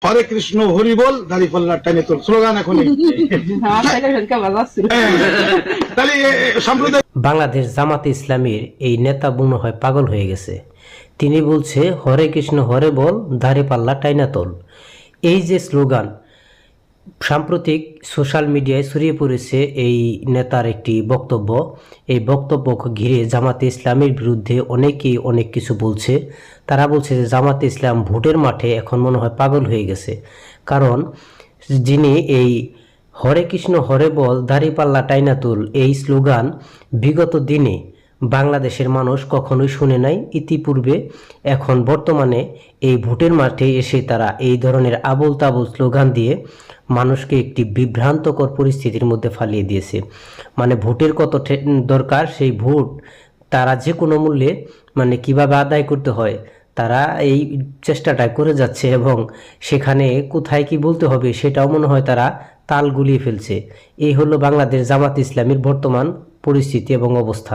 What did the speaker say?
হরে কৃষ্ণ হরি বল দাঁড়িপাল্লা টানে তোল স্লোগান এখন তাহলে সম্প্রদায় বাংলাদেশ জামাতে ইসলামীর এই নেতা মনে হয় পাগল হয়ে গেছে। তিনি বলছে হরে কৃষ্ণ হরে বল দাঁড়িপাল্লা টাইনা তোল। এই যে স্লোগান সাম্প্রতিক সোশ্যাল মিডিয়ায় ছড়িয়ে পড়েছে এই নেতার একটি বক্তব্য। এই বক্তব্য ঘিরে জামাতে ইসলামের বিরুদ্ধে অনেকেই অনেক কিছু বলছে। তারা বলছে যে জামাতে ইসলাম ভোটের মাঠে এখন মনে হয় পাগল হয়ে গেছে, কারণ যিনি এই হরে কৃষ্ণ হরে বল দাঁড়িপাল্লা টাইনা তুল এই স্লোগান বিগত দিনে বাংলাদেশের মানুষ কখনোই শুনে নাই ইতিপূর্বে। এখন বর্তমানে এই ভোটের মাঠে এসে তারা এই ধরনের আবোল তাবোল স্লোগান দিয়ে মানুষকে একটি বিভ্রান্তকর পরিস্থিতির মধ্যে ফালিয়ে দিয়েছে। মানে ভোটের কত দরকার সেই ভোট তারা যে কোনো মূল্যে মানে কিভাবে আদায় করতে হয় তারা এই চেষ্টাটা করে যাচ্ছে, এবং সেখানে কোথায় কি বলতে হবে সেটাও মনে হয় তারা তাল গুলিয়ে ফেলছে। এই হলো বাংলাদেশ জামাত ইসলামীর বর্তমান পরিস্থিতি এবং অবস্থা।